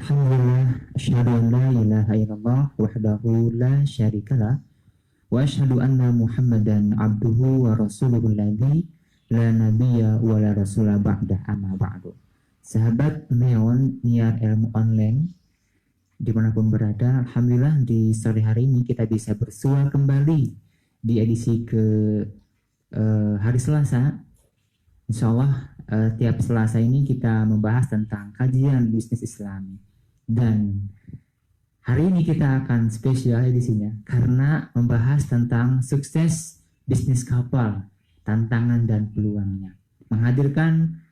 Alhamdulillah, asyhadu an la ilaha illallah wahdahu la syarikalah wa asyhadu anna Muhammadan abduhu wa rasuluhu alladzi la nabiyya wa la rasula ba'da amma ba'du. Sahabat Neon Niar Ilmu Online dimanapun berada, Alhamdulillah di sore hari ini kita bisa bersua kembali di edisi ke hari Selasa. Insya Allah tiap Selasa ini kita membahas tentang kajian bisnis Islami. Dan hari ini kita akan spesial edisinya karena membahas tentang sukses bisnis kapal, tantangan dan peluangnya. Menghadirkan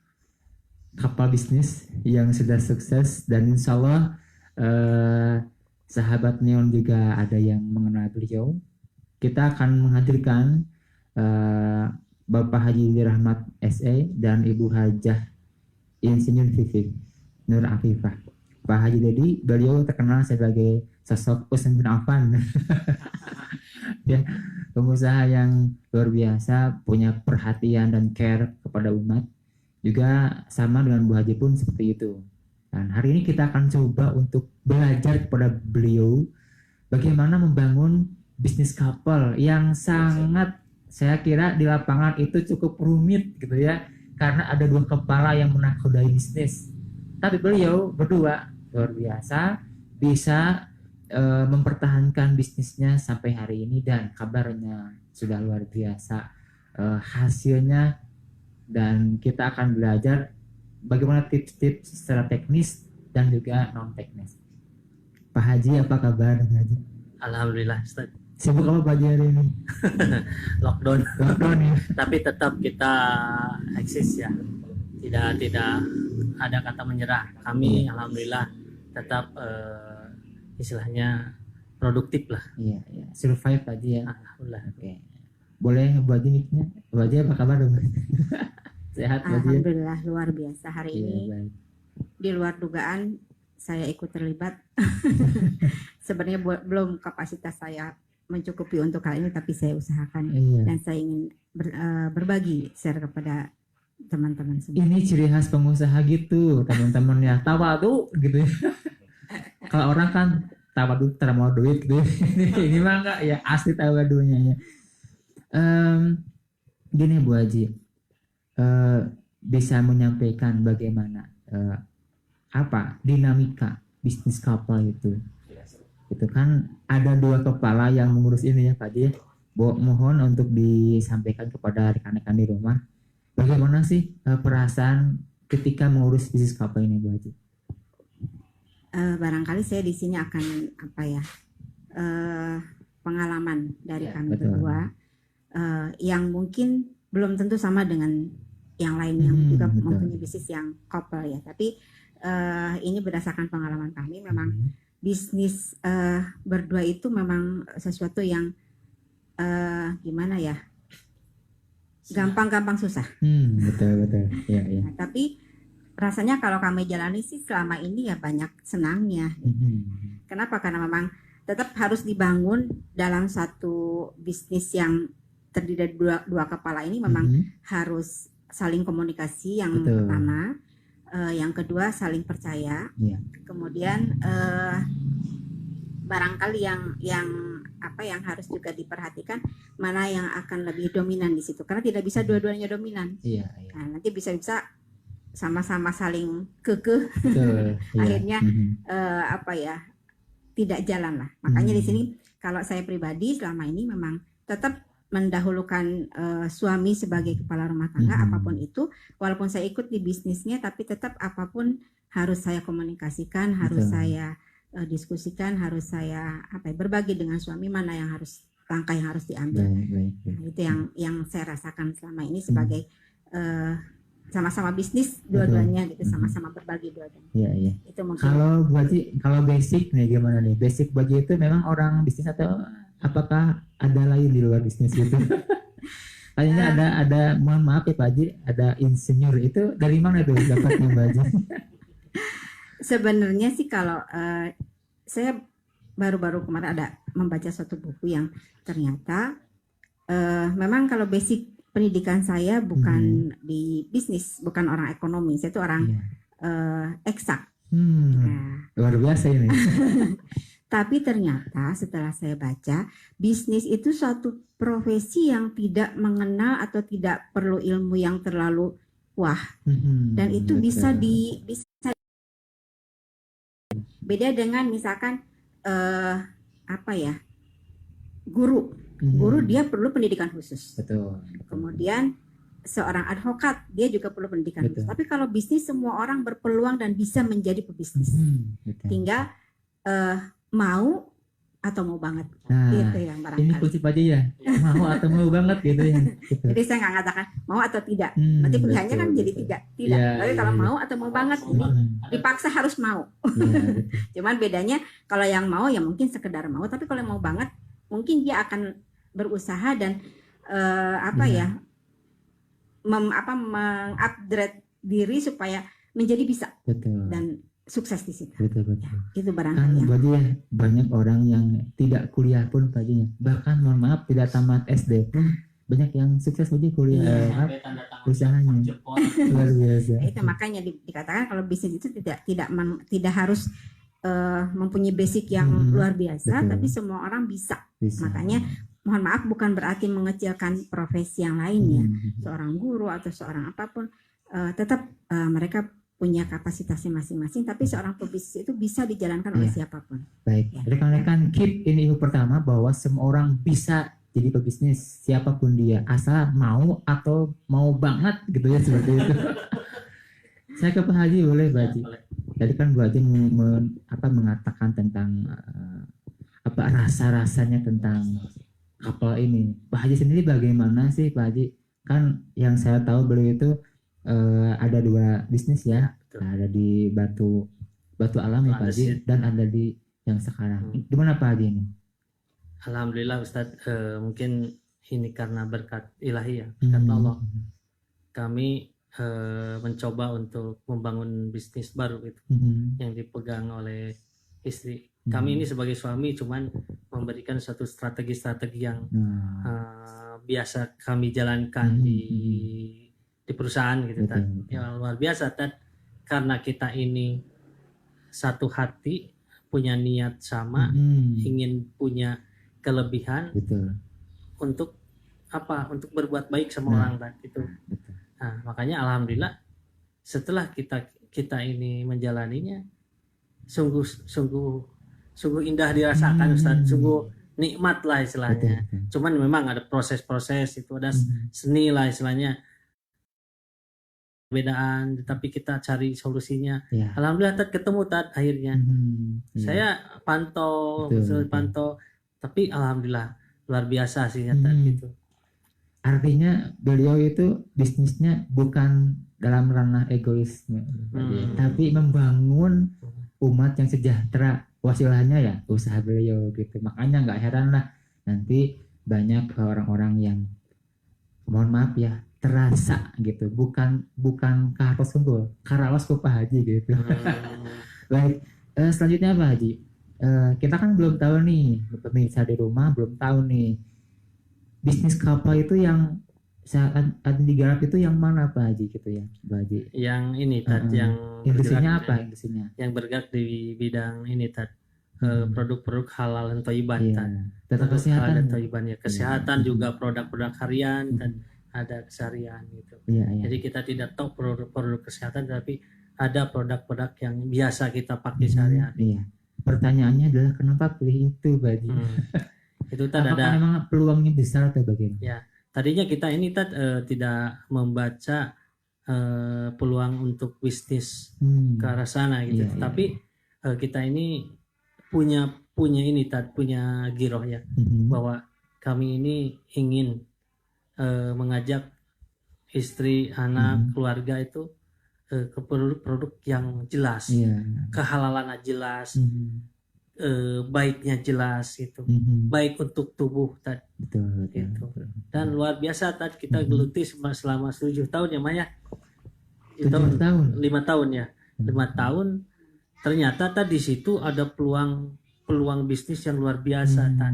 kapal bisnis yang sudah sukses dan insya Allah sahabat Neon juga ada yang mengenal beliau. Kita akan menghadirkan Bapak Haji Rahmat SE dan Ibu Hajah Insinyur Vivik Nur Afifah. Pak Haji Dedi, beliau terkenal sebagai sosok Utsman bin Affan. Ya, pengusaha yang luar biasa, punya perhatian dan care kepada umat. Juga sama dengan Bu Haji pun seperti itu. Dan hari ini kita akan coba untuk belajar kepada beliau bagaimana membangun bisnis kapal yang sangat, saya kira di lapangan itu cukup rumit gitu ya, karena ada dua kepala yang menakodai bisnis. Tapi beliau berdua luar biasa bisa mempertahankan bisnisnya sampai hari ini dan kabarnya sudah luar biasa hasilnya, dan kita akan belajar bagaimana tips-tips secara teknis dan juga non teknis. Pak Haji, apa kabar Haji? Alhamdulillah, Ustaz. Sibuk apa Pak Haji hari ini? Lockdown. Lockdown ya. Tapi tetap kita eksis ya. Tidak ada kata menyerah. Kami alhamdulillah tetap istilahnya produktif lah. Iya, iya. Survive aja ya. Alhamdulillah. Oke. Boleh Bu Haji nicknya? Bu Haji apa kabar dong? Sehat Bu Haji? Alhamdulillah luar biasa hari Iya, ini. baik. Di luar dugaan saya ikut terlibat. Sebenarnya belum kapasitas saya mencukupi untuk hal ini, tapi saya usahakan Iya. dan saya ingin berbagi share kepada teman-teman semua. Ini ciri khas pengusaha gitu, teman-teman ya. Tawadu gitu ya. Kalau orang kan tawadu terima duit gitu. Ini mah enggak ya, asli tawadunya ya. Gini Bu Haji, bisa menyampaikan bagaimana apa dinamika bisnis kapal itu kan ada dua kepala yang mengurus ini ya Pak Haji. Mohon untuk disampaikan kepada rekan-rekan di rumah, bagaimana sih perasaan ketika mengurus bisnis kapal ini Bu Haji? Barangkali saya di sini akan pengalaman dari kami berdua yang mungkin belum tentu sama dengan yang lain yang juga mempunyai bisnis yang couple ya, tapi ini berdasarkan pengalaman kami. Memang bisnis berdua itu memang sesuatu yang gimana ya, gampang-gampang susah. Betul ya, ya. Nah, tapi rasanya kalau kami jalani sih selama ini ya banyak senangnya. Kenapa? Karena memang tetap harus dibangun dalam satu bisnis yang terdiri dari dua kepala ini. Memang harus saling komunikasi yang pertama, yang kedua saling percaya. Kemudian barangkali yang harus juga diperhatikan mana yang akan lebih dominan di situ, karena tidak bisa dua-duanya dominan. Nah, nanti bisa-bisa sama-sama saling kekeh. Akhirnya tidak jalan lah. Makanya di sini kalau saya pribadi selama ini memang tetap mendahulukan suami sebagai kepala rumah tangga. Apapun itu, walaupun saya ikut di bisnisnya, tapi tetap apapun harus saya komunikasikan, harus saya diskusikan, harus saya berbagi dengan suami mana yang harus, langkah yang harus diambil. Nah, itu yang saya rasakan selama ini sebagai sama-sama bisnis dua-duanya gitu, sama-sama berbagi dua-duanya. Iya. Itu mungkin. Kalau basic nih gimana nih? Basic bagi itu memang orang bisnis atau apakah ada lain di luar bisnis itu? Kayaknya ada mohon maaf ya Pak Haji, ada insinyur itu dari mana tuh dapatnya Pak Haji? Sebenarnya sih kalau saya baru-baru kemarin ada membaca suatu buku yang ternyata memang kalau basic pendidikan saya bukan di bisnis, bukan orang ekonomi, saya itu orang eksak. Nah, Luar biasa ini. tapi ternyata setelah saya baca, bisnis itu suatu profesi yang tidak mengenal atau tidak perlu ilmu yang terlalu wah, dan itu bisa beda dengan misalkan apa ya, guru dia perlu pendidikan khusus. Betul. Kemudian seorang advokat dia juga perlu pendidikan khusus. Tapi kalau bisnis semua orang berpeluang dan bisa menjadi pebisnis. Tinggal mau atau mau banget. Nah, gitu yang ini barangkali. prinsip aja ya, mau atau mau banget gitu ya. Gitu. Jadi saya nggak katakan mau atau tidak. Nanti pilihannya kan jadi tidak. Tapi kalau mau atau mau banget, dipaksa harus mau. Cuman bedanya kalau yang mau ya mungkin sekedar mau, tapi kalau yang mau banget mungkin dia akan berusaha dan mengupgrade diri supaya menjadi bisa. Betul. Dan sukses di situ. Betul. Itu Kan barangkali. Pak Haji ya, banyak orang yang tidak kuliah pun Pak Haji, bahkan mohon maaf tidak tamat SD pun banyak yang sukses Pak Haji kuliah usahanya. Luar biasa. Itu makanya dikatakan kalau bisnis itu tidak harus mempunyai basic yang luar biasa, tapi semua orang bisa. Makanya mohon maaf bukan berarti mengecilkan profesi yang lain ya. Seorang guru atau seorang apapun tetap mereka punya kapasitasnya masing-masing, tapi seorang pebisnis itu bisa dijalankan oleh siapapun. Baik, rekan-rekan keep ini info pertama bahwa semua orang bisa jadi pebisnis siapapun dia, asal mau atau mau banget gitu ya, seperti itu. Saya ke Pak Haji boleh Pak Haji. Tadi kan Bu Haji mengatakan tentang rasa-rasanya tentang kapal ini. Pak Haji sendiri bagaimana sih Pak Haji? Kan yang saya tahu beliau itu ada 2 bisnis ya. Ada di Batu Alam ya Pak Haji, dan ada di yang sekarang. Gimana Pak Haji ini? Alhamdulillah Ustadz, mungkin ini karena berkat ilahi ya, berkat Allah. Kami mencoba untuk membangun bisnis baru itu yang dipegang oleh istri. Kami ini sebagai suami cuman memberikan satu strategi-strategi yang biasa kami jalankan di perusahaan gitu Tad. Yang luar biasa Tad, karena kita ini satu hati, punya niat sama, ingin punya kelebihan untuk berbuat baik sama orang Tad itu. Nah, makanya alhamdulillah setelah kita ini menjalaninya sungguh indah dirasakan Ustaz, sungguh nikmat lah istilahnya. Cuman memang ada proses-proses itu, ada seni lah istilahnya, perbedaan, tetapi kita cari solusinya. Alhamdulillah Tad ketemu Tad akhirnya. Saya pantau, tapi alhamdulillah luar biasa sih Tad gitu. Artinya beliau itu bisnisnya bukan dalam ranah egoisme, tapi membangun umat yang sejahtera. Wasilahnya ya usaha beliau gitu. Makanya nggak heran lah nanti banyak orang-orang yang mohon maaf ya terasa gitu, bukan karos unggul, karawas ku Pak Haji gitu. Baik, selanjutnya Pak Haji, kita kan belum tahu nih, pemirsa di rumah belum tahu nih bisnis kapal itu yang saat digarap itu yang mana Pak Haji gitu ya Pak Haji? Yang ini Tad, yang industrinya apa industrinya? Yang bergerak di bidang ini Tad, produk-produk halal dan thayyiban Tad. Tentang kesehatan dan thayyiban ya, kesehatan juga produk-produk harian dan ada keseharian gitu. Jadi kita tidak tahu produk-produk kesehatan, tapi ada produk-produk yang biasa kita pakai sehari-hari. Pertanyaannya adalah kenapa pilih itu Pak Haji? Itu Tad, apakah memang peluangnya besar atau bagaimana? Ya, tadinya kita ini Tad tidak membaca peluang untuk bisnis ke arah sana gitu. Tapi kita ini punya ini Tad, punya giroh ya, bahwa kami ini ingin mengajak istri, anak, keluarga itu ke produk-produk yang jelas, kehalalannya jelas, baiknya jelas itu, baik untuk tubuh Tad. Gitu. Dan luar biasa Tad, kita geluti selama 7 tahun ya Maya. 5 tahun ya. 5 tahun ternyata Tad di situ ada peluang bisnis yang luar biasa Tad.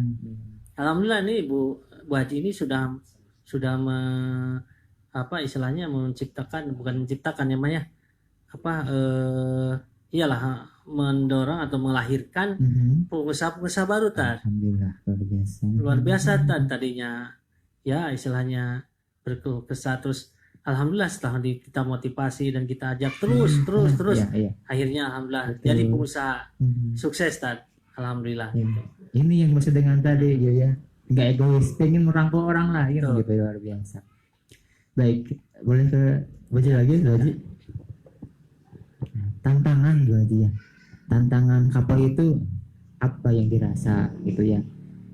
Alhamdulillah nih Bu Haji ini sudah menciptakan, bukan menciptakan ya Maya, iyalah mendorong atau melahirkan pengusaha-pengusaha baru Tad. Alhamdulillah Luar biasa Tad. Tadinya ya istilahnya berkeluh kesah, terus alhamdulillah setelah kita motivasi dan kita ajak terus Iya. akhirnya alhamdulillah Betul. jadi pengusaha sukses Tad. Alhamdulillah. Ini yang maksud dengan tadi ya, nggak egois, pengen merangkul orang lain Betul. gitu, luar biasa. Baik, boleh ke baca lagi Bu Haji? Tantangan Bu Haji ya, tantangan kapal itu apa yang dirasa gitu ya.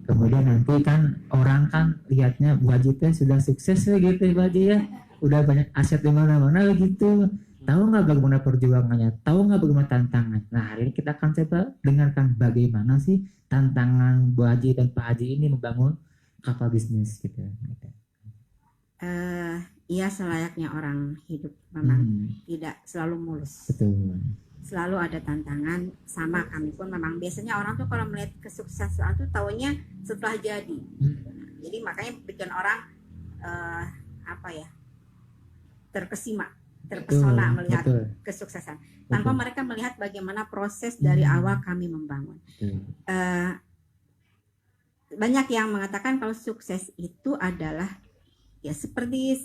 Kemudian nanti kan orang kan lihatnya Bu Haji teh sudah sukses ya gitu Bu Haji ya, udah banyak aset di mana-mana gitu. Tahu nggak bagaimana perjuangannya? Tahu nggak bagaimana tantangan? Nah, hari ini kita akan coba dengarkan bagaimana sih tantangan Bu Haji dan Pak Haji ini membangun kapal bisnis gitu. Iya, selayaknya orang hidup memang tidak selalu mulus. Betul. Selalu ada tantangan. Sama kami pun memang biasanya orang tuh kalau melihat kesuksesan tuh taunya setelah jadi. Jadi makanya bikin orang terkesima, terpesona melihat kesuksesan tanpa mereka melihat bagaimana proses dari awal kami membangun. Banyak yang mengatakan kalau sukses itu adalah ya seperti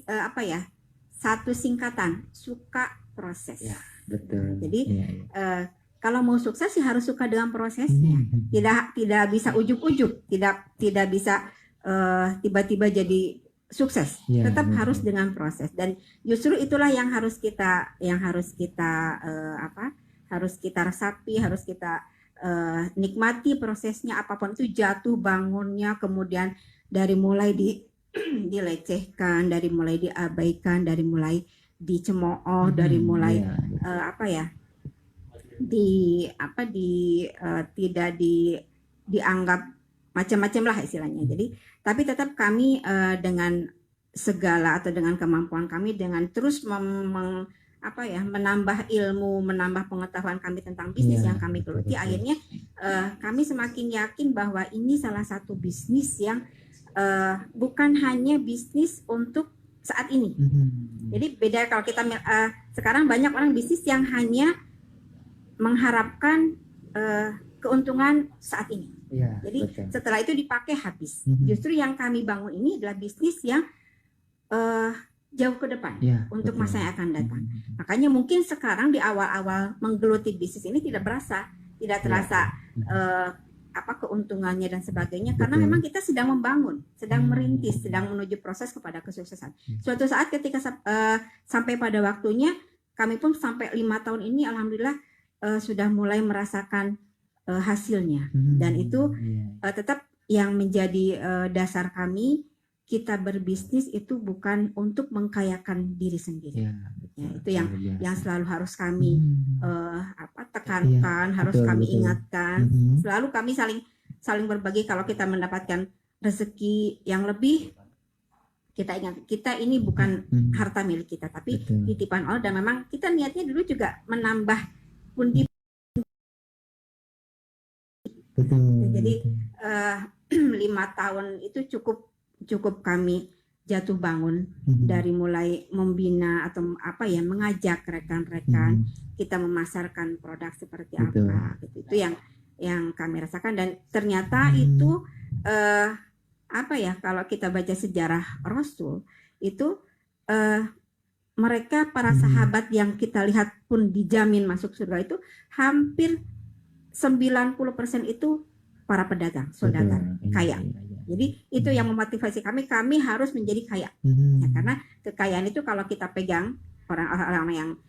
satu singkatan, suka proses. Ya, betul. Jadi kalau mau sukses sih harus suka dengan prosesnya. Tidak bisa ujuk-ujuk, tidak bisa tiba-tiba jadi sukses. Tetap harus dengan proses, dan justru itulah yang harus kita resapi, harus kita nikmati prosesnya, apapun itu, jatuh bangunnya, kemudian dari mulai dilecehkan, dari mulai diabaikan, dari mulai dicemooh, dari mulai tidak dianggap macam-macam lah istilahnya. Jadi tapi tetap kami dengan segala atau dengan kemampuan kami, dengan terus menambah ilmu, menambah pengetahuan kami tentang bisnis yang kami geluti, akhirnya kami semakin yakin bahwa ini salah satu bisnis yang bukan hanya bisnis untuk saat ini. Jadi beda kalau kita sekarang banyak orang bisnis yang hanya mengharapkan keuntungan saat ini. Jadi setelah itu dipakai habis. Justru yang kami bangun ini adalah bisnis yang jauh ke depan untuk masa yang akan datang. Makanya mungkin sekarang di awal-awal menggeluti bisnis ini tidak terasa keuntungannya dan sebagainya, karena memang kita sedang membangun, sedang merintis, sedang menuju proses kepada kesuksesan. Suatu saat ketika sampai pada waktunya, kami pun sampai 5 tahun ini alhamdulillah sudah mulai merasakan hasilnya, dan itu tetap yang menjadi dasar kami. Kita berbisnis itu bukan untuk mengkayakan diri sendiri. Itu yang selalu harus kami tekankan, harus kami ingatkan. Selalu kami saling berbagi. Kalau kita mendapatkan rezeki yang lebih, kita ingat, kita ini bukan harta milik kita, tapi titipan Allah, dan memang kita niatnya dulu juga menambah pundi. Jadi 5 tahun itu cukup kami jatuh bangun, dari mulai membina atau mengajak rekan-rekan kita memasarkan produk seperti apa gitu. Itu yang kami rasakan, dan ternyata itu kalau kita baca sejarah Rasul itu mereka para sahabat yang kita lihat pun dijamin masuk surga itu hampir 90% itu para pedagang, saudagar, kaya. Jadi itu yang memotivasi kami harus menjadi kaya. Karena kekayaan itu kalau kita pegang, orang-orang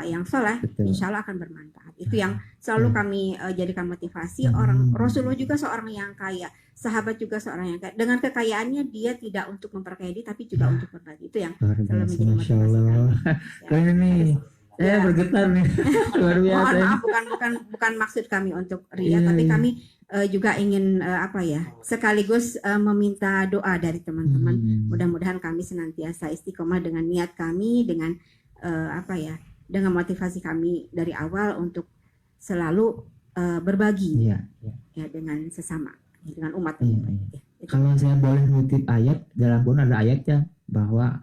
yang soleh, insya Allah akan bermanfaat. Itu yang selalu kami jadikan motivasi. Rasulullah juga seorang yang kaya, sahabat juga seorang yang kaya. Dengan kekayaannya dia tidak untuk memperkaya diri, tapi juga untuk berbagi. Itu yang selalu menjadi motivasi kami. Keren nih. Saya bergetar nih. Luar biasa. Bukan maksud kami untuk ria, tapi kami juga ingin sekaligus meminta doa dari teman-teman. Mudah-mudahan kami senantiasa istiqomah dengan niat kami, dengan dengan motivasi kami dari awal untuk selalu berbagi dengan sesama, dengan umat. Kalau saya boleh mengutip ayat, dalam Quran ada ayatnya bahwa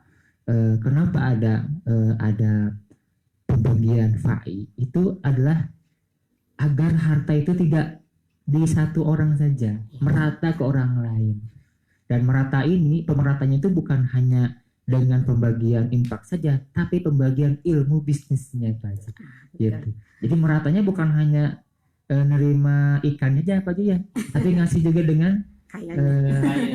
kenapa ada pembagian FAI itu adalah agar harta itu tidak di satu orang saja, merata ke orang lain. Dan merata ini, pemeratanya itu bukan hanya dengan pembagian infak saja, tapi pembagian ilmu bisnisnya Pak Haji. Gitu. Jadi meratanya bukan hanya nerima ikannya aja Pak Haji ya, tapi ngasih juga dengan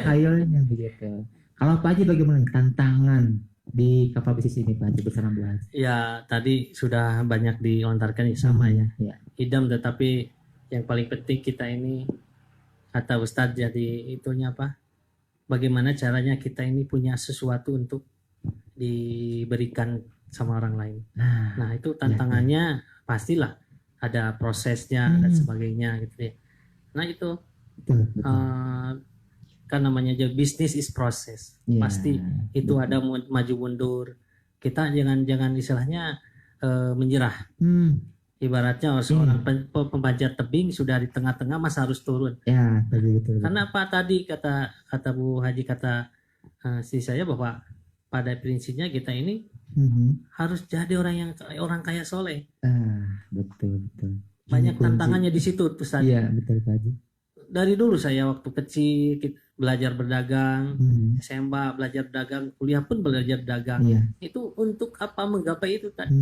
khayalnya begitu. Kalau Pak Haji bagaimana tantangan di kapal bisnis ini Pak Haji bersama Bu Haji? Ya tadi sudah banyak dilontarkan ya, sama ya. Idam, tetapi yang paling penting kita ini, kata Ustadz, jadi itunya apa? Bagaimana caranya kita ini punya sesuatu untuk diberikan sama orang lain. Nah itu tantangannya pastilah ada prosesnya dan sebagainya gitu ya. Nah itu kan namanya aja bisnis is proses. Pasti itu ada maju mundur. Kita jangan istilahnya menyerah. Ibaratnya seorang pemanjat tebing sudah di tengah-tengah masa harus turun. Ya, betul. Karena apa tadi kata Bu Haji, kata si saya, bahwa pada prinsipnya kita ini harus jadi orang kaya soleh. Betul. Banyak tantangannya di situ tuh Ustaz. Iya, betul Pak Haji. Dari dulu saya waktu kecil belajar berdagang, SMA belajar dagang, kuliah pun belajar dagang. Itu untuk apa? Menggapai itu tadi.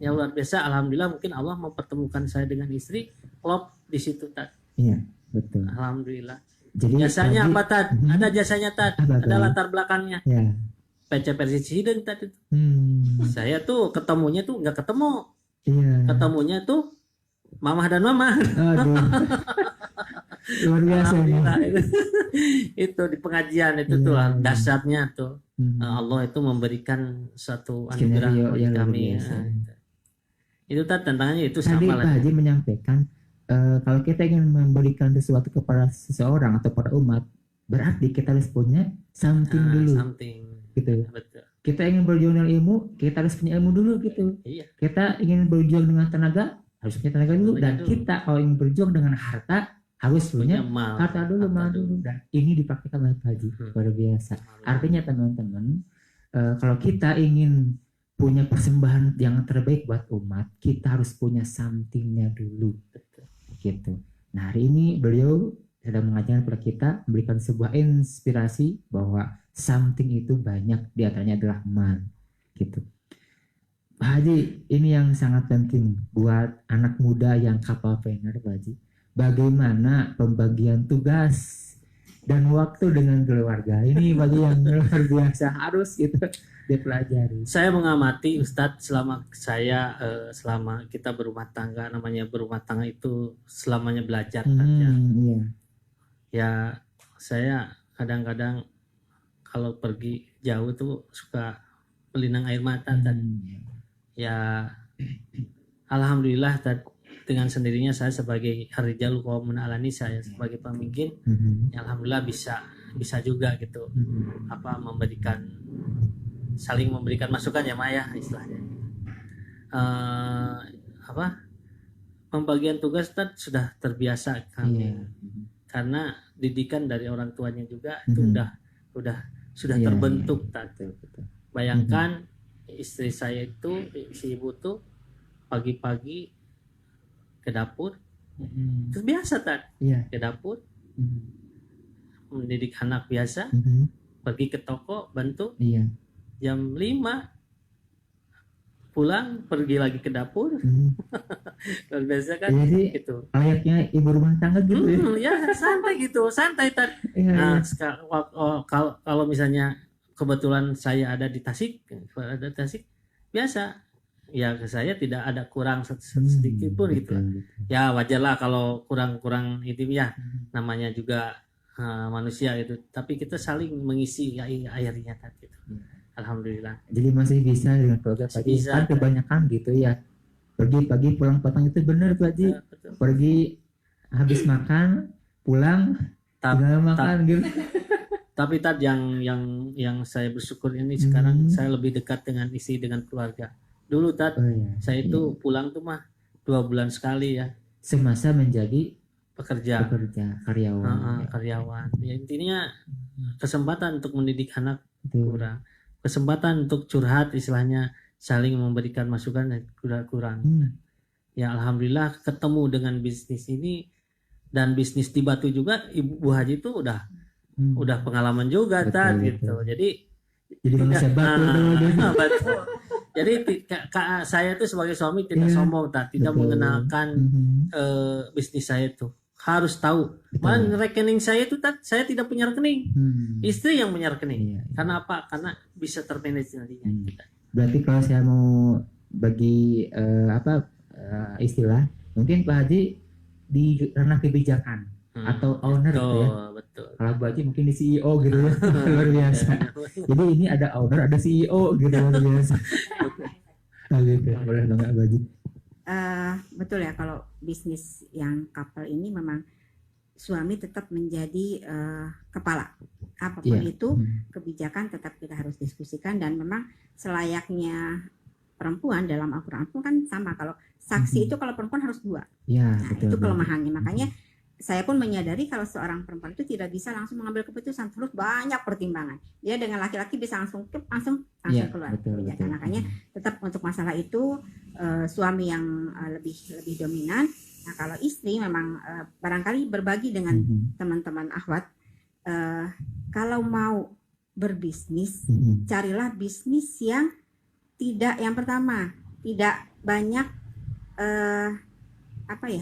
Yang luar biasa, alhamdulillah mungkin Allah mempertemukan saya dengan istri, klop di situ tadi. Iya, betul. Alhamdulillah. Jadi jasanya apa Tad? Ada jasanya Tad. Ada latar belakangnya. Ya. PC Presiden tadi. Saya tuh ketemunya tuh nggak ketemu. Iya. Ketemunya tuh mamah dan mama. Luar biasa. Itu di pengajian itu tuh dasarnya tuh. Allah itu memberikan satu anugerah bagi kami. Itu tantangannya itu tadi sama lah. Pak Haji menyampaikan kalau kita ingin memberikan sesuatu kepada seseorang atau pada umat, berarti kita harus punya something dulu. Gitu. Betul. Kita ingin berjuang dengan ilmu, kita harus punya ilmu dulu gitu. Iya. Kita ingin berjuang dengan tenaga, harus punya tenaga dulu. Dan kita kalau ingin berjuang dengan harta, harus punya harta dulu, dan ini dipraktikkan oleh Pak Haji. Luar biasa. Artinya teman-teman, kalau kita ingin punya persembahan yang terbaik buat umat, kita harus punya somethingnya dulu. Gitu. Nah hari ini beliau sedang mengajarkan kepada kita, memberikan sebuah inspirasi bahwa something itu banyak, diantaranya adalah mal. Gitu. Pak Haji, ini yang sangat penting buat anak muda yang kapalpreneur Pak Haji. Bagaimana pembagian tugas dan waktu dengan keluarga ini bagi yang luar biasa harus gitu dipelajari. Saya mengamati Ustadz selama kita berumah tangga, namanya berumah tangga itu selamanya belajar saja. Iya. Ya saya kadang-kadang kalau pergi jauh tuh suka melinang air mata ya alhamdulillah dengan sendirinya saya sebagai Ar-Rijalu Qawwamun 'alan Nisa, saya sebagai pemimpin, ya alhamdulillah bisa juga gitu saling memberikan masukan ya Maya istilahnya. Pembagian tugas sudah terbiasa kami karena didikan dari orang tuanya juga itu sudah terbentuk tadi. Bayangkan istri saya itu, si ibu tuh pagi-pagi ke dapur, terus biasa ke dapur, mendidik anak biasa, pergi ke toko bantu, jam 5 pulang pergi lagi ke dapur. Luar biasa kan? Jadi gitu. Layaknya ibu rumah tangga gitu ya santai gitu, santai Nah kalau misalnya kebetulan saya ada di Tasik, biasa ya ke saya tidak ada kurang sedikit pun gitu. Ya wajarlah kalau kurang itu ya, namanya juga manusia gitu. Tapi kita saling mengisi airnya gitu. Alhamdulillah. Jadi masih bisa dengan keluarga Pak Haji. Kan kebanyakan gitu ya. Pergi pagi pulang petang itu benar Pak Haji. Pergi habis makan pulang tinggal makan gitu. Tapi yang saya bersyukur ini sekarang saya lebih dekat dengan istri, dengan keluarga. Dulu saya itu pulang tuh 2 bulan sekali ya. Semasa menjadi pekerja karyawan. Karyawan. Ya, intinya kesempatan untuk mendidik anak kurang. Kesempatan untuk curhat istilahnya saling memberikan masukan dan kurang. Ya alhamdulillah ketemu dengan bisnis ini, dan bisnis di Batu juga Ibu Haji itu udah pengalaman juga gitu. Jadi manusia Batu betul. Jadi saya itu sebagai suami tidak sombong, tidak mengenalkan bisnis saya itu. Harus tahu. Malah rekening saya itu saya tidak punya rekening. Istri yang punya rekening. Karena apa? Karena bisa termanage nantinya. Berarti kalau saya mau bagi istilah, mungkin Pak Haji di ranah kebijakan atau owner gitu ya. Betul. Kalau Pak Haji mungkin di CEO gitu ya. Luar biasa. Jadi ini ada owner, ada CEO gitu, luar biasa. Gitu. Boleh dong Pak Haji. Betul ya, kalau bisnis yang couple ini memang suami tetap menjadi kepala. Apapun itu kebijakan tetap kita harus diskusikan, dan memang selayaknya perempuan dalam Al-Quran pun kan sama, kalau saksi itu kalau perempuan harus 2. Itu kelemahannya. Makanya saya pun menyadari kalau seorang perempuan itu tidak bisa langsung mengambil keputusan, terus banyak pertimbangan. Dia dengan laki-laki bisa langsung keluar kebijakan. Makanya tetap untuk masalah itu suami yang lebih dominan. Nah kalau istri memang barangkali berbagi dengan teman-teman akhwat, kalau mau berbisnis, carilah bisnis yang yang pertama tidak banyak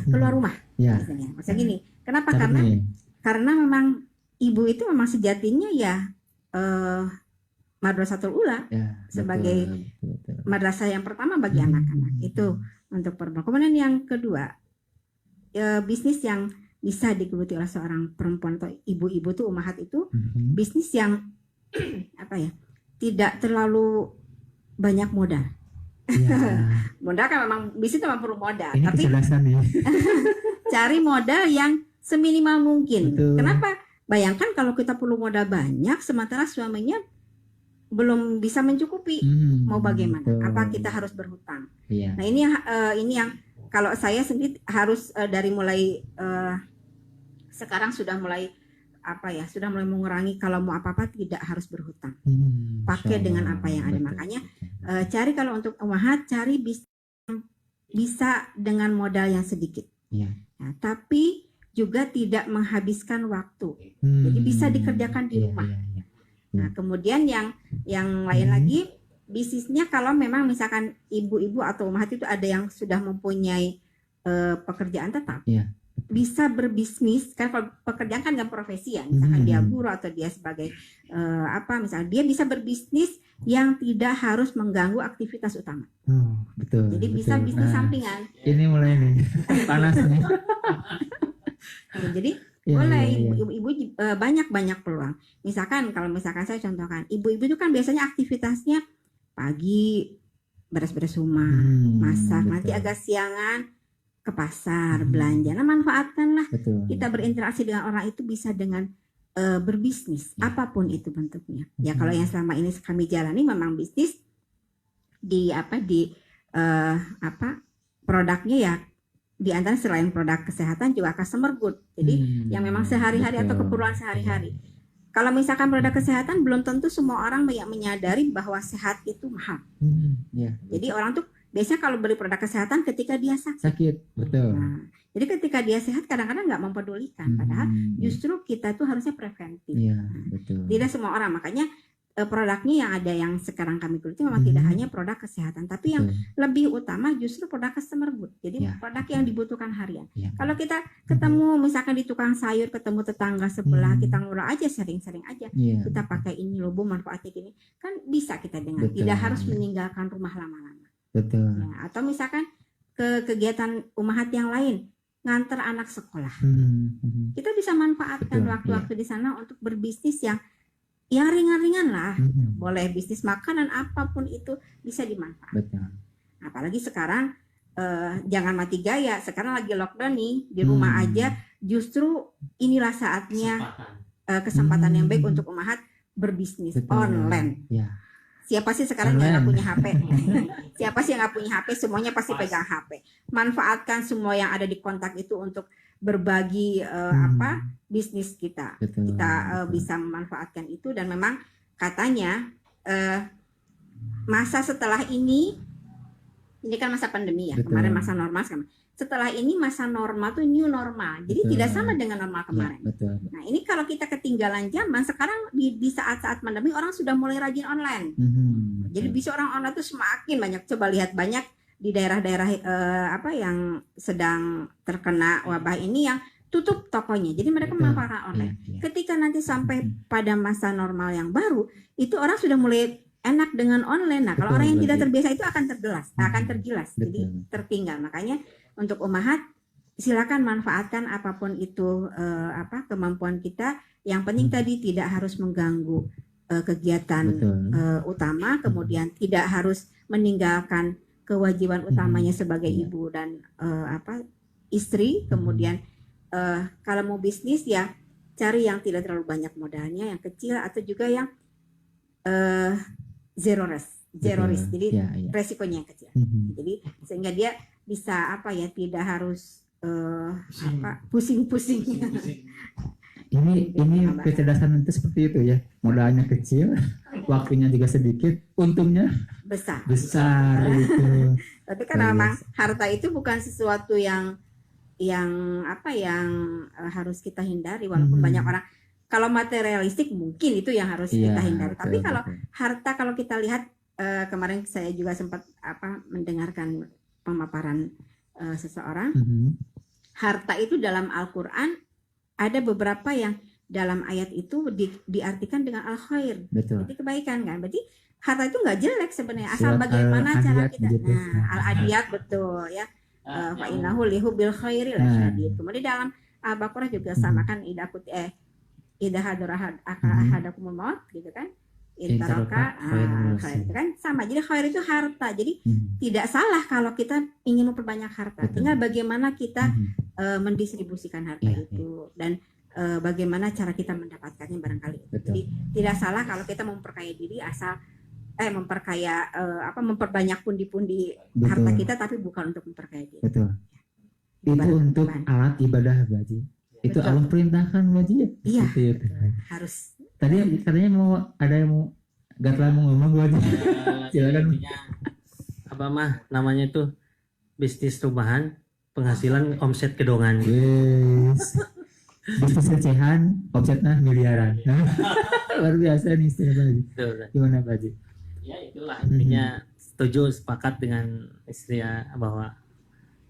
keluar rumah. Maksudnya gini, kenapa? Karena memang ibu itu memang sejatinya ya Madrasatul Ula sebagai madrasah yang pertama bagi anak-anak. Itu untuk perempuan. Kemudian yang kedua, bisnis yang bisa digeluti oleh seorang perempuan atau ibu-ibu tuh ummahat itu bisnis yang tidak terlalu banyak modal. Modal kan memang bisnis memang perlu modal. Ini tapi cari modal yang seminimal mungkin. Kenapa? Bayangkan kalau kita perlu modal banyak sementara suaminya belum bisa mencukupi, mau bagaimana? Apa kita harus berhutang? Nah ini yang kalau saya sendiri harus dari mulai sekarang sudah mulai mengurangi, kalau mau apa-apa tidak harus berhutang. Pakai dengan apa yang ada. Makanya cari kalau untuk ummahat, cari bisa dengan modal yang sedikit. Nah, tapi juga tidak menghabiskan waktu. Jadi bisa dikerjakan di rumah. Nah, kemudian yang lain lagi, bisnisnya kalau memang misalkan ibu-ibu atau ummahat itu ada yang sudah mempunyai pekerjaan tetap. Bisa berbisnis, kan kalau pekerjaan kan nggak profesi ya, misalkan dia guru atau dia sebagai misalnya dia bisa berbisnis yang tidak harus mengganggu aktivitas utama. Jadi bisa bisnis sampingan. Ini mulai nih panas nih. Jadi boleh ibu-ibu banyak peluang. Misalkan saya contohkan, ibu-ibu itu kan biasanya aktivitasnya pagi beres-beres rumah, masak, nanti agak siangan ke pasar belanja. Nah manfaatkanlah kita berinteraksi dengan orang itu bisa dengan berbisnis apapun itu bentuknya. Ya kalau yang selama ini kami jalani memang bisnis di produknya ya, di antara selain produk kesehatan juga customer good. Jadi yang memang sehari-hari atau keperluan sehari-hari. Kalau misalkan produk kesehatan belum tentu semua orang menyadari bahwa sehat itu mahal. Jadi orang tuh biasanya kalau beli produk kesehatan ketika dia sakit. Nah, jadi ketika dia sehat kadang-kadang nggak mempedulikan. Padahal justru kita tuh harusnya preventif. Tidak semua orang. Makanya produknya yang ada yang sekarang kami geluti memang tidak hanya produk kesehatan, tapi yang lebih utama justru produk customer good. Jadi produk yang dibutuhkan harian. Kalau kita ketemu misalkan di tukang sayur, ketemu tetangga sebelah, kita ngobrol aja, sering-sering aja. Kita pakai ini loh Bu, manfaatnya gini. Kan bisa kita dengar. Tidak harus meninggalkan rumah lama-lama. Atau misalkan ke kegiatan ummahat yang lain, nganter anak sekolah. Kita bisa manfaatkan waktu-waktu di sana untuk berbisnis yang ringan-ringan lah. Boleh bisnis makanan, apapun itu bisa dimanfaatkan. Apalagi sekarang jangan mati gaya. Sekarang lagi lockdown nih, di rumah aja. Justru inilah saatnya kesempatan yang baik untuk ummahat berbisnis online. Siapa sih sekarang yang nggak punya HP? Siapa sih yang nggak punya HP? Semuanya pasti pegang HP. Manfaatkan semua yang ada di kontak itu untuk berbagi bisnis kita. Kita bisa memanfaatkan itu, dan memang katanya masa setelah ini kan masa pandemi ya. Betul. Kemarin masa normal sekarang. Setelah ini masa normal tuh new normal. Jadi Betul. tidak sama dengan normal kemarin. Ya, betul. Nah, ini kalau kita ketinggalan zaman, sekarang di saat-saat pandemi orang sudah mulai rajin online. Betul. Jadi bisa orang online tuh semakin banyak. Coba lihat banyak di daerah-daerah yang sedang terkena wabah ini yang tutup tokonya. Jadi mereka Betul. memanfaatkan online. Ya, ya. Ketika nanti sampai pada masa normal yang baru, itu orang sudah mulai enak dengan online. Nah, kalau Betul, orang yang tidak betul. terbiasa itu akan tergilas. Jadi Betul. tertinggal. Makanya untuk ummahat silakan manfaatkan apapun itu kemampuan kita. Yang penting tadi tidak harus mengganggu kegiatan utama, kemudian tidak harus meninggalkan kewajiban utamanya sebagai ibu dan istri. Kemudian kalau mau bisnis ya cari yang tidak terlalu banyak modalnya, yang kecil atau juga yang zero risk. Jadi resikonya yang kecil. Jadi sehingga dia bisa tidak harus pusing-pusing. Ini kecerdasan itu seperti itu ya, modalnya kecil, waktunya juga sedikit, untungnya besar gitu. Tapi kan memang harta itu bukan sesuatu yang harus kita hindari, walaupun banyak orang kalau materialistik mungkin itu yang harus kita hindari. Tapi kalau harta, kalau kita lihat kemarin saya juga sempat mendengarkan pemaparan seseorang, harta itu dalam Al-Qur'an ada beberapa yang dalam ayat itu diartikan dengan al-khair. Jadi kebaikan kan. Berarti harta itu nggak jelek sebenarnya, asal bagaimana cara kita. Al-Adiyat betul ya. Fa innahu lihubil khairi lasyadid. Kemudian dalam Al-Baqarah juga sama kan, idza hadara ahadakumul maut gitu kan. Intaraka khair kan sama. Jadi khair itu harta. Jadi tidak salah kalau kita ingin memperbanyak harta. Tinggal bagaimana kita mendistribusikan harta itu dan bagaimana cara kita mendapatkannya barangkali. Jadi tidak salah kalau kita memperkaya diri asal memperbanyak pundi-pundi harta kita, tapi bukan untuk memperkaya diri. Betul. Itu untuk alat ibadah berarti. Itu Allah perintahkan berarti ya. Iya. Itu. Harus. Tadi katanya ada yang mau gak mau ngomong berarti. Silakan. Namanya itu bisnis rumahan, penghasilan omset kedongan. Yes. Bisnis recehan, omsetnya miliaran. Luar biasa nih istilahnya. Gimana Pak Haji? Ya itulah intinya, sepakat dengan istri ya, bahwa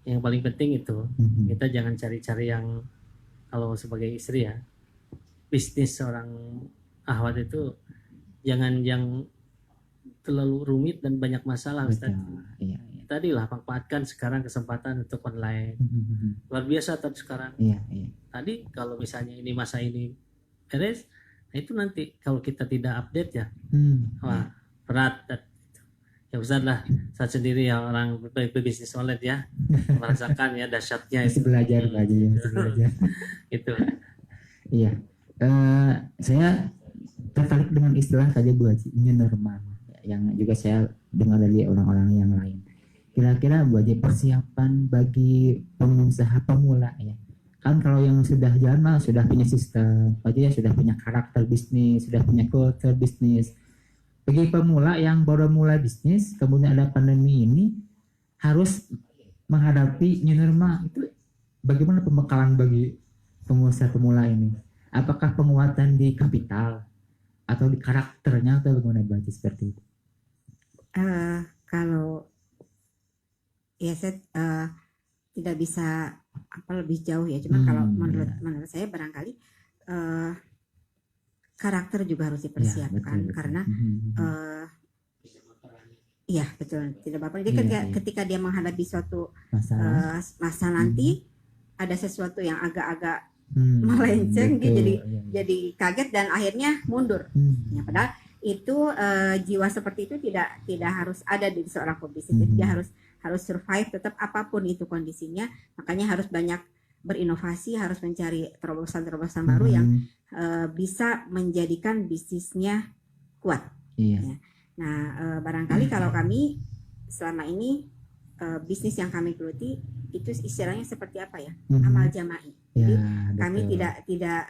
yang paling penting itu kita jangan cari-cari yang, kalau sebagai istri ya, bisnis seorang akhwat itu jangan yang terlalu rumit dan banyak masalah, Ustaz. Iya. Tadi lah manfaatkan sekarang kesempatan untuk online. Luar biasa tadi sekarang. Iya. Tadi kalau misalnya ini masa ini beres, nah itu nanti kalau kita tidak update ya, wah berat. Ya Ustaz lah, saya sendiri ya orang berbisnis online ya, merasakan ya dahsyatnya itu. Belajar Pak Haji, belajar. Itu. Iya. Saya tertarik dengan istilah tadi Bu Haji, new normal, yang juga saya dengar dari orang-orang yang lain. Kira-kira Bu Haji, persiapan bagi pengusaha pemula ya. Kan kalau yang sudah jalan mah sudah punya sistem, Pak Haji ya sudah punya karakter bisnis, sudah punya culture bisnis. Bagi pemula yang baru mulai bisnis, kemudian ada pandemi ini, harus menghadapi new normal, itu bagaimana pembekalan bagi pengusaha pemula ini? Apakah penguatan di kapital atau di karakternya atau bagaimana Baca seperti itu? Kalau ya saya tidak bisa lebih jauh ya, cuma kalau menurut saya barangkali karakter juga harus dipersiapkan, betul. Karena iya betul, tidak apa-apa. Jadi ketika dia menghadapi suatu masa nanti ada sesuatu yang agak-agak melenceng, dia jadi kaget dan akhirnya mundur. Ya, padahal itu jiwa seperti itu tidak harus ada di seorang pebisnis. Jadi dia harus survive tetap apapun itu kondisinya. Makanya harus banyak berinovasi, harus mencari terobosan-terobosan baru yang bisa menjadikan bisnisnya kuat. Iya. Ya. Nah, barangkali kalau kami selama ini bisnis yang kami geluti itu istilahnya seperti apa ya? Amal jama'i. Jadi kami tidak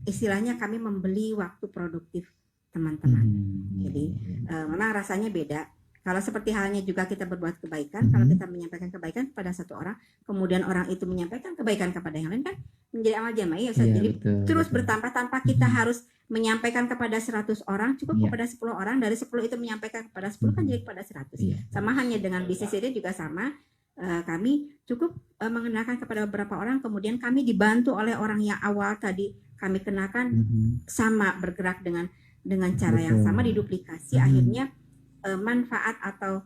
istilahnya kami membeli waktu produktif teman-teman. Jadi memang rasanya beda. Kalau seperti halnya juga kita berbuat kebaikan, kalau kita menyampaikan kebaikan kepada satu orang, kemudian orang itu menyampaikan kebaikan kepada yang lain, kan menjadi amal jamaah ya. Jadi terus bertambah tanpa kita harus menyampaikan kepada 100 orang, cukup kepada 10 orang, dari 10 itu menyampaikan kepada 10 kan jadi kepada 100. Sama hanya dengan bisnis ini juga sama. Kami cukup mengenalkan kepada beberapa orang, kemudian kami dibantu oleh orang yang awal tadi kami kenakan, sama bergerak dengan cara yang sama, diduplikasi, akhirnya manfaat atau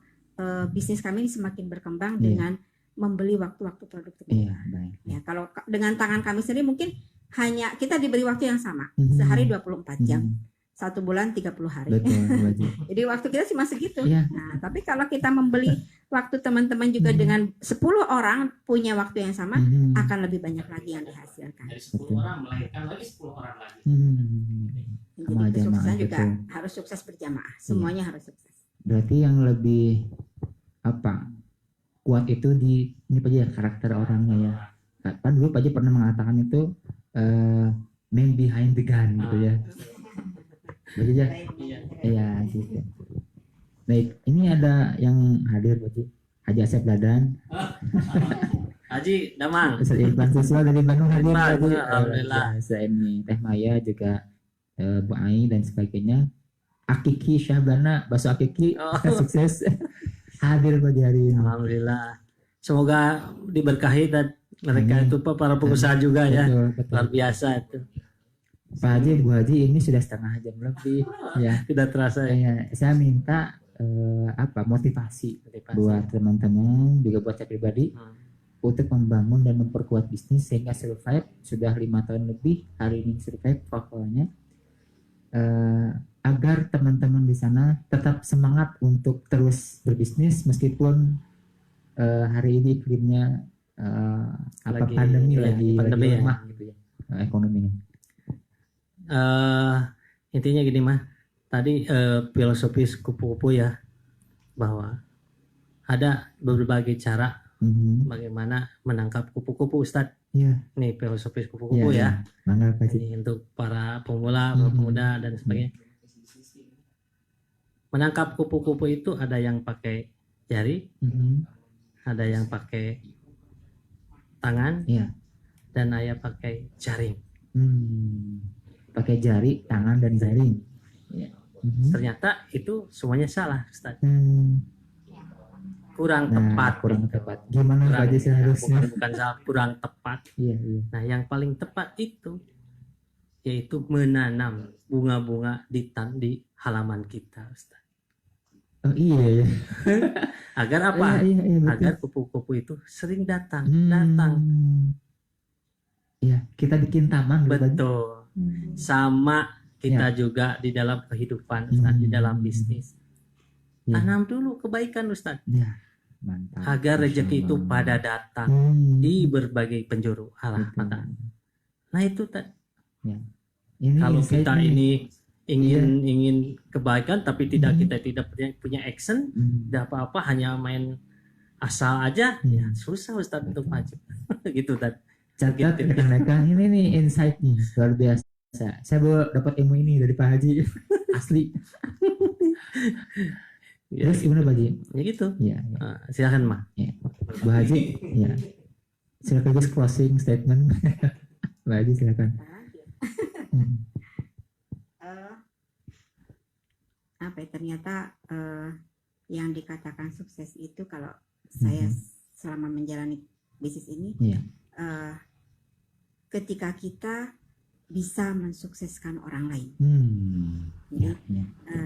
bisnis kami semakin berkembang dengan membeli waktu-waktu produk tersebut. Ya, kalau dengan tangan kami sendiri mungkin hanya kita diberi waktu yang sama, sehari 24 jam. 1 bulan 30 hari. Betul. Jadi waktu kita cuma segitu. Nah, tapi kalau kita membeli waktu teman-teman juga dengan 10 orang punya waktu yang sama, akan lebih banyak lagi yang dihasilkan. Dari 10 orang melahirkan lagi 10 orang lagi. Jadi kesuksesan juga harus sukses berjamaah. Semuanya harus sukses. Berarti yang lebih kuat itu di ini Pak Haji ya, karakter orangnya ya. Kan dulu Pak Haji pernah mengatakan itu man behind the gun gitu ya. Begitu ya? Iya gitu. Baik, ini ada yang hadir Pak Haji Asep Dadan. Haji Damang. Ustaz Irfan Siswa dari Bandung hadir Pak Haji. Alhamdulillah. Ini Teh Maya juga Bu Ai dan sebagainya. Akiki Syahbana, Baso Akiki, sukses hadir pada hari ini. Alhamdulillah. Semoga diberkahi dan mereka itu para pengusaha juga ya. Betul. Luar biasa itu. Pak Haji, Bu Haji ini sudah setengah jam lebih ya. Tidak terasa ya. Saya minta motivasi buat teman-teman juga buat saya pribadi untuk membangun dan memperkuat bisnis sehingga survive sudah 5 tahun lebih, hari ini survive pokoknya. Agar teman-teman di sana tetap semangat untuk terus berbisnis meskipun hari ini iklimnya pandemi lagi lemah gitu ya, ekonominya. Intinya gini mah, tadi filosofis kupu-kupu ya, bahwa ada berbagai cara bagaimana menangkap kupu-kupu Ustadz. Nih filosofis kupu-kupu ya. Ini untuk para pemula, pemuda dan sebagainya. Menangkap kupu-kupu itu ada yang pakai jari, ada yang pakai tangan, dan ada yang pakai jaring. Pakai jari, tangan, dan jaring. Ternyata itu semuanya salah, Ustaz. Kurang tepat. Gimana Pak Haji seharusnya? Bukan salah, kurang tepat. Nah, yang paling tepat itu yaitu menanam bunga-bunga di halaman kita, Ustaz. Oh iya ya. Agar apa? Agar kupu-kupu itu sering datang. Iya, kita bikin taman. Betul. Sama kita juga di dalam kehidupan, Ustaz, di dalam bisnis. Tanam dulu kebaikan, Ustaz. Mantap. Agar rezeki itu pada datang di berbagai penjuru arah mata. Nah itu kalau kita ini ingin kebaikan tapi kita tidak punya action, tidak apa-apa, hanya main asal aja, ya susah Ustaz untuk maju. Gitu Ustaz. Catat mereka ini nih insight nih luar biasa. Saya baru dapat ilmu ini dari Pak Haji asli. Terus gimana Pak Haji? Ya gitu. Ya. Silakan Mah. Ya. Pak Haji, ya. Silakan guys closing statement. Pak Haji silakan. Ternyata yang dikatakan sukses itu kalau saya selama menjalani bisnis ini, ketika kita bisa mensukseskan orang lain. Jadi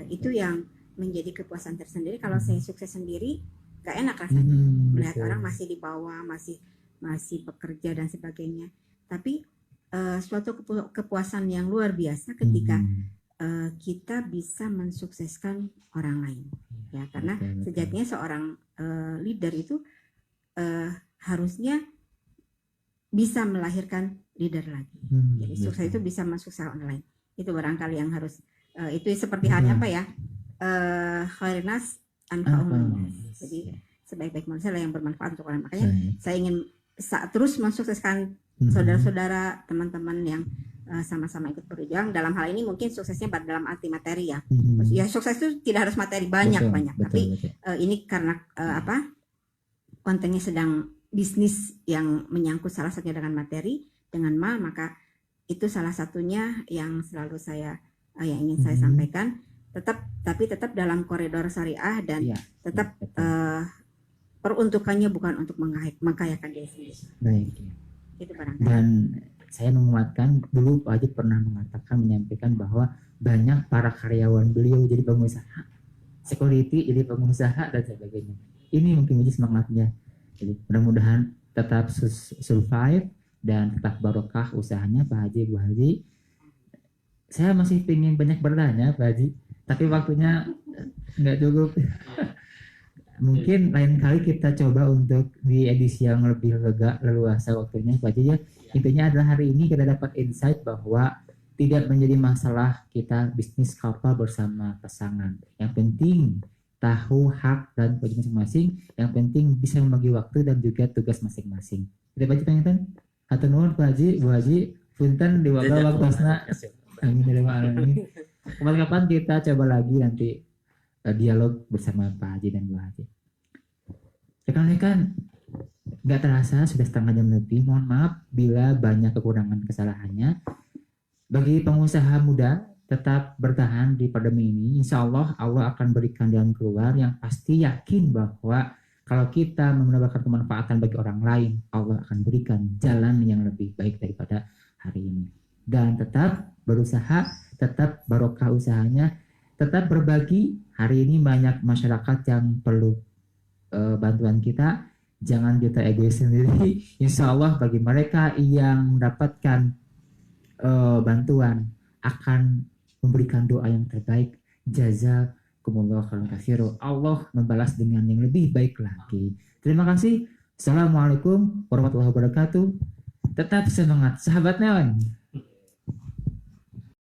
itu yang menjadi kepuasan tersendiri. Kalau saya sukses sendiri, gak enak rasanya melihat orang masih di bawah, masih bekerja dan sebagainya. Tapi suatu kepuasan yang luar biasa ketika kita bisa mensukseskan orang lain, ya, karena sejatinya seorang leader itu harusnya bisa melahirkan leader lagi. Jadi sukses itu bisa mensukseskan orang lain. Itu barangkali yang harus itu seperti halnya apa ya, khairinnas anfa'uhum. Jadi sebaik-baik manusia yang bermanfaat untuk orang. Makanya saya ingin terus mensukseskan saudara-saudara, teman-teman yang sama-sama ikut berjuang. Dalam hal ini mungkin suksesnya dalam arti materi ya. Mhm. Ya sukses itu tidak harus materi banyak, Betul, tapi betul. ini karena kontennya sedang bisnis yang menyangkut salah satunya dengan materi, dengan maka itu salah satunya yang selalu yang ingin saya sampaikan. Tapi tetap dalam koridor syariah dan Iya, tetap betul. peruntukannya bukan untuk mengkayakan diri sendiri. Baik. Itu barangkali. Dan saya menguatkan, dulu Pak Haji pernah menyampaikan bahwa banyak para karyawan beliau jadi pengusaha, security jadi pengusaha dan sebagainya. Ini mungkin menjadi semangatnya. Jadi mudah-mudahan tetap survive dan tetap barokah usahanya Pak Haji, Bu Haji. Saya masih ingin banyak bertanya Pak Haji, tapi waktunya nggak cukup. Mungkin lain kali kita coba untuk di edisi yang lebih leluasa waktunya Pak Haji ya. Intinya adalah hari ini kita dapat insight bahwa tidak menjadi masalah kita bisnis kapal bersama pasangan. Yang penting tahu hak dan kewajiban masing-masing. Yang penting bisa membagi waktu dan juga tugas masing-masing. Kita baca pengen atau nuhun Pak Haji, Bu Haji, punten di waktunya. Amin. Kapan-kapan kita coba lagi nanti dialog bersama Pak Haji dan Bu Haji. Rekan-rekan, nggak terasa sudah setengah jam lebih. Mohon maaf bila banyak kekurangan kesalahannya. Bagi pengusaha muda, tetap bertahan di pandemi ini. Insya Allah akan berikan jalan keluar yang pasti, yakin bahwa kalau kita mendapatkan kemanfaatan bagi orang lain, Allah akan berikan jalan yang lebih baik daripada hari ini. Dan tetap berusaha, tetap barokah usahanya, tetap berbagi. Hari ini banyak masyarakat yang perlu bantuan kita. Jangan kita egois sendiri. Insya Allah bagi mereka yang mendapatkan bantuan akan memberikan doa yang terbaik. Jazakumullah khairan katsiran. Allah membalas dengan yang lebih baik lagi. Terima kasih. Assalamualaikum warahmatullahi wabarakatuh. Tetap semangat sahabat neon.